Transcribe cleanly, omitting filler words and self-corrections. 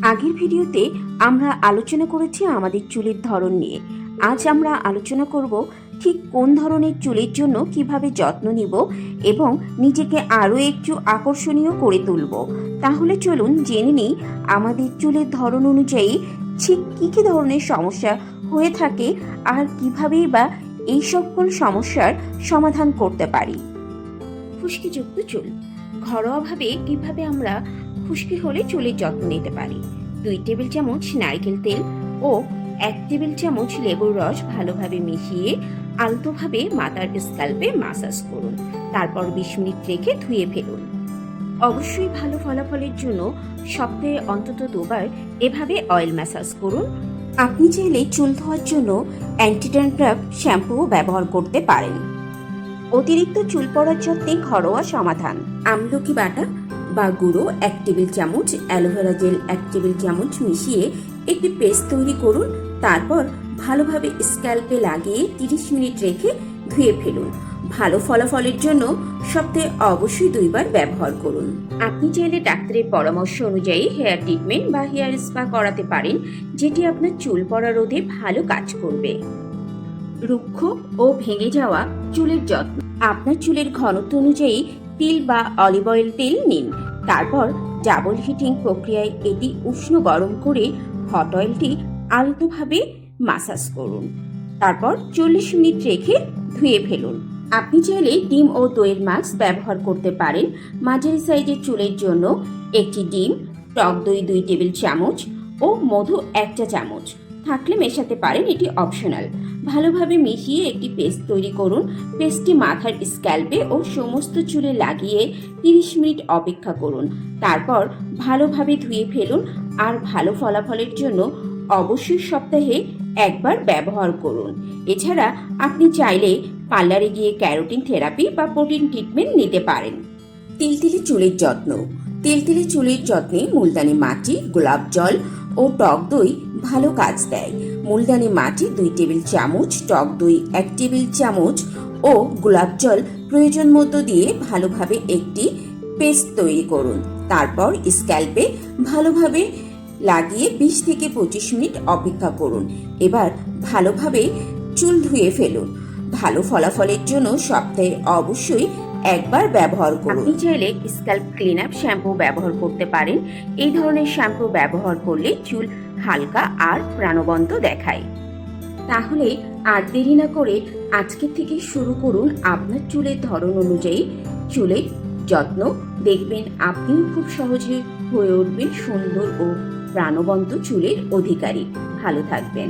আগের ভিডিওতে আমরা আলোচনা করেছি আমাদের চুলের ধরন নিয়ে। আজ আমরা আলোচনা করব ঠিক কোন ধরনের চুলের জন্য কিভাবে যত্ন নিব এবং নিজেকে আরও একটু আকর্ষণীয় করে তুলব। তাহলে চলুন জেনে নিই আমাদের চুলের ধরন অনুযায়ী ঠিক কী কী ধরনের সমস্যা হয়ে থাকে আর কীভাবেই বা এই সকল সমস্যার সমাধান করতে পারি। খুশকিযুক্ত চুল ঘরোয়াভাবে কিভাবে আমরা খুশকি হলে চুলের যত্ন নিতে পারি। 2 টেবিল চামচ নারকেল তেল ও 1 টেবিল চামচ লেবুর রস ভালোভাবে মিশিয়ে আলতোভাবে মাথার স্ক্যাল্পে মাসাজ করুন। তারপর 20 মিনিট রেখে ধুয়ে ফেলুন। অবশ্যই ভালো ফলাফলের জন্য সপ্তাহে অন্তত 2 বার এভাবে অয়েল ম্যাসাজ করুন। আপনি চাইলে চুল ধোয়ার জন্য অ্যান্টি ড্যান্ড্রাফ শ্যাম্পুও ব্যবহার করতে পারেন। অতিরিক্ত চুল পড়ার যত্নে ঘরোয়া সমাধান: আমলকি বাটা বা গুঁড়ো 1 টেবিল চামচ, অ্যালোভেরা জেল 1 টেবিল চামচ মিশিয়ে একটি পেস্ট তৈরি করুন। তারপর ভালোভাবে স্ক্যাল্পে লাগিয়ে 30 মিনিট রেখে ধুয়ে ফেলুন। ভালো ফলাফলের জন্য সপ্তাহে অবশ্যই 2 বার ব্যবহার করুন। আপনি চাইলে ডাক্তারের পরামর্শ অনুযায়ী হেয়ার ট্রিটমেন্ট বা হেয়ার স্পা করাতে পারেন, যেটি আপনার চুল পড়া রোধে ভালো কাজ করবে। রুক্ষ ও ভেঙে যাওয়া চুলের যত্ন: আপনার চুলের ঘনত্ব অনুযায়ী তিল বা অলিভ অয়েল তেল নিন। তারপর ডাবল হিটিং প্রক্রিয়ায় এটি উষ্ণ গরম করে হট অয়েলটি আলতোভাবে মাসাজ করুন। তারপর 40 মিনিট রেখে ধুয়ে ফেলুন। আপনি চাইলে ডিম ও দইয়ের মাস্ক ব্যবহার করতে পারেন। মাঝারি সাইজের চুলের জন্য একটি ডিম, টক দই 2 টেবিল চামচ ও মধু 1 চা চামচ থাকলে মেশাতে পারেন, এটি অপশনাল। ভালোভাবে মিশিয়ে একটি পেস্ট তৈরি করুন। পেস্টটি মাথার স্ক্যাল্পে ও সমস্ত চুলে লাগিয়ে 30 মিনিট অপেক্ষা করুন। তারপর ভালোভাবে ধুয়ে ফেলুন। আর ভালো ফলাফলের জন্য অবশ্যই সপ্তাহে 1 বার ব্যবহার করুন। এছাড়া আপনি চাইলে পার্লারে গিয়ে ক্যারোটিন থেরাপি বা প্রোটিন ট্রিটমেন্ট নিতে পারেন। তিলতিলে চুলের যত্ন: তিলতিলে চুলের যত্নে মুলতানি মাটি, গোলাপ জল ও টক দই ভালো কাজ দেয়। মুলতানি মাটি 2 টেবিল চামচ, টক দই 1 টেবিল চামচ ও গোলাপ জল প্রয়োজন মতো দিয়ে ভালোভাবে একটি পেস্ট তৈরি করুন। তারপর স্ক্যাল্পে ভালোভাবে লাগিয়ে 20 থেকে 25 মিনিট অপেক্ষা করুন। এবার ভালোভাবে চুল ধুয়ে ফেলুন। ভালো ফলাফলের জন্য সপ্তাহে অবশ্যই 1 বার ব্যবহার করুন। আপনি চাইলে স্ক্যাল্প ক্লিন আপ শ্যাম্পু ব্যবহার করতে পারেন। এই ধরনের শ্যাম্পু ব্যবহার করলে চুল হালকা আর প্রাণবন্ত দেখায়। তাহলে আর দেরি না করে আজকে থেকে শুরু করুন আপনার চুলের ধরন অনুযায়ী চুলের যত্ন। দেখবেন আপনিও খুব সহজে হয়ে উঠবেন সুন্দর ও প্রাণবন্ত চুলের অধিকারী। ভালো থাকবেন।